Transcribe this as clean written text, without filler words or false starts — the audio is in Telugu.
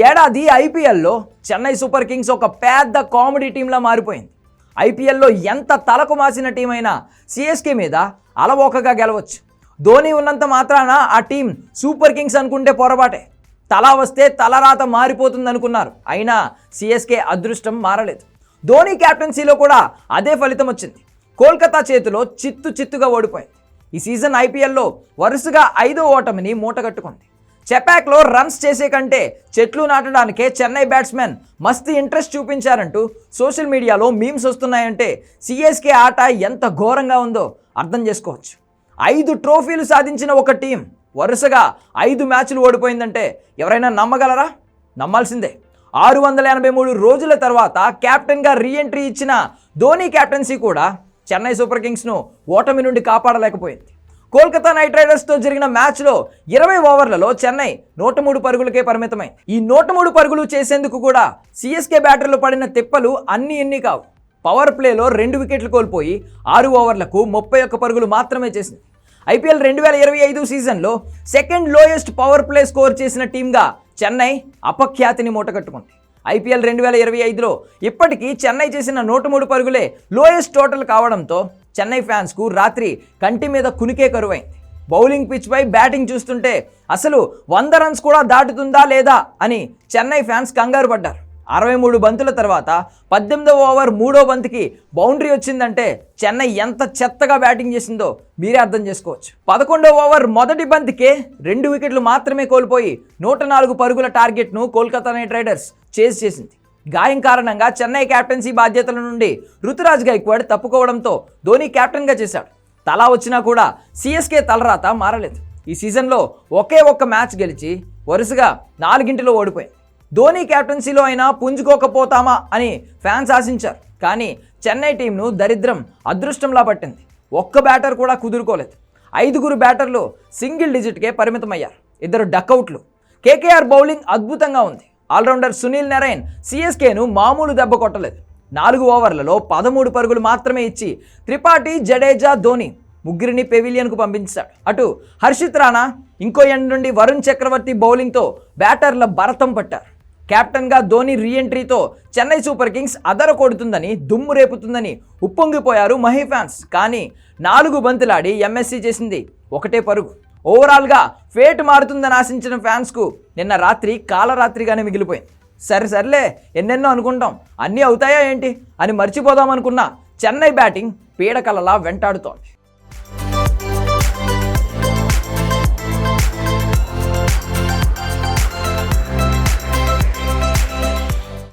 ఏడాది ఐపీఎల్లో చెన్నై సూపర్ కింగ్స్ ఒక పెద్ద కామెడీ టీంలా మారిపోయింది. ఐపీఎల్లో ఎంత తలకు మాసిన టీం అయినా సిఎస్కే మీద అలవోకగా గెలవచ్చు. ధోని ఉన్నంత మాత్రాన ఆ టీం సూపర్ కింగ్స్ అనుకుంటే పొరపాటే. తలా వస్తే తలరాత మారిపోతుంది అనుకున్నారు. అయినా సిఎస్కే అదృష్టం మారలేదు. ధోని క్యాప్టెన్సీలో కూడా అదే ఫలితం వచ్చింది. కోల్కతా చేతిలో చిత్తుగా ఓడిపోయింది. ఈ సీజన్ ఐపీఎల్లో వరుసగా 5వ ఓటమిని మూటగట్టుకుంది. చెపాక్లో రన్స్ చేసే కంటే చెట్లు నాటడానికే చెన్నై బ్యాట్స్మెన్ మస్తు ఇంట్రెస్ట్ చూపించారంటూ సోషల్ మీడియాలో మీమ్స్ వస్తున్నాయంటే సిఎస్కే ఆట ఎంత ఘోరంగా ఉందో అర్థం చేసుకోవచ్చు. 5 ట్రోఫీలు సాధించిన ఒక టీం వరుసగా 5 మ్యాచ్లు ఓడిపోయిందంటే ఎవరైనా నమ్మగలరా? నమ్మాల్సిందే. 683 రోజుల తర్వాత కెప్టెన్గా రీఎంట్రీ ఇచ్చిన ధోని క్యాప్టెన్సీ కూడా చెన్నై సూపర్ కింగ్స్ను ఓటమి నుండి కాపాడలేకపోయింది. కోల్కతా నైట్ రైడర్స్తో జరిగిన మ్యాచ్లో 20 ఓవర్లలో చెన్నై 103 పరుగులకే పరిమితమైంది. ఈ 103 పరుగులు చేసేందుకు కూడా సిఎస్కే బ్యాటర్లు పడిన తిప్పలు అన్నీ కావు. పవర్ ప్లేలో 2 వికెట్లు కోల్పోయి 6 ఓవర్లకు 31 పరుగులు మాత్రమే చేసింది. ఐపీఎల్ 2025 సీజన్లో second lowest power play score చేసిన టీంగా చెన్నై అపఖ్యాతిని మూటగట్టుకుంది. ఐపీఎల్ 2025లో ఇప్పటికీ చెన్నై చేసిన 103 పరుగులే లోయెస్ట్ టోటల్ కావడంతో చెన్నై ఫ్యాన్స్కు రాత్రి కంటి మీద కునికే కరువైంది. బౌలింగ్ పిచ్పై బ్యాటింగ్ చూస్తుంటే అసలు 100 రన్స్ కూడా దాటుతుందా లేదా అని చెన్నై ఫ్యాన్స్ కంగారు పడ్డారు. 63 బంతుల తర్వాత 18వ ఓవర్ 3వ బంతికి బౌండరీ వచ్చిందంటే చెన్నై ఎంత చెత్తగా బ్యాటింగ్ చేసిందో మీరే అర్థం చేసుకోవచ్చు. 11వ ఓవర్ మొదటి బంతికే 2 వికెట్లు మాత్రమే కోల్పోయి 104 పరుగుల టార్గెట్ను కోల్కతా నైట్ రైడర్స్ చేసింది. గాయం కారణంగా చెన్నై క్యాప్టెన్సీ బాధ్యతల నుండి రుతురాజ్ గైక్వాడ్ తప్పుకోవడంతో ధోని కెప్టెన్గా చేశాడు. తలా వచ్చినా కూడా సిఎస్కే తలరాత మారలేదు. ఈ సీజన్లో ఒకే ఒక్క మ్యాచ్ గెలిచి వరుసగా 4గింటిలో ఓడిపోయింది. ధోని క్యాప్టెన్సీలో అయినా పుంజుకోకపోతామా అని ఫ్యాన్స్ ఆశించారు. కానీ చెన్నై టీంను దరిద్రం అదృష్టంలా పట్టింది. ఒక్క బ్యాటర్ కూడా కుదురుకోలేదు. 5 బ్యాటర్లు సింగిల్ డిజిట్కే పరిమితమయ్యారు. 2 డక్అవుట్లు. కేకేఆర్ బౌలింగ్ అద్భుతంగా ఉంది. ఆల్రౌండర్ సునీల్ నారాయణ్ సిఎస్కేను మామూలు దెబ్బ కొట్టలేదు. 4 ఓవర్లలో 13 పరుగులు మాత్రమే ఇచ్చి త్రిపాఠి, జడేజా, ధోని ముగ్గురిని పెవిలియన్కు పంపించాడు. అటు హర్షిత్ రాణా ఇంకో ఎండ్ నుండి వరుణ్ చక్రవర్తి బౌలింగ్తో బ్యాటర్ల భరతం పట్టారు. కెప్టెన్గా ధోని రీఎంట్రీతో చెన్నై సూపర్ కింగ్స్ అదర కొడుతుందని, దుమ్ము రేపుతుందని ఉప్పొంగిపోయారు మహీ ఫ్యాన్స్. కానీ 4 బంతులాడి ఎంఎస్సీ చేసింది 1 పరుగు. ఓవరాల్గా ఫేట్ మారుతుందని ఆశించిన ఫ్యాన్స్కు నిన్న రాత్రి కాలరాత్రిగానే మిగిలిపోయింది. సర్లే ఎన్నెన్నో అనుకుంటాం, అన్నీ అవుతాయా ఏంటి అని మర్చిపోదాం అనుకున్న చెన్నై బ్యాటింగ్ పీడకలలా వెంటాడుతోంది.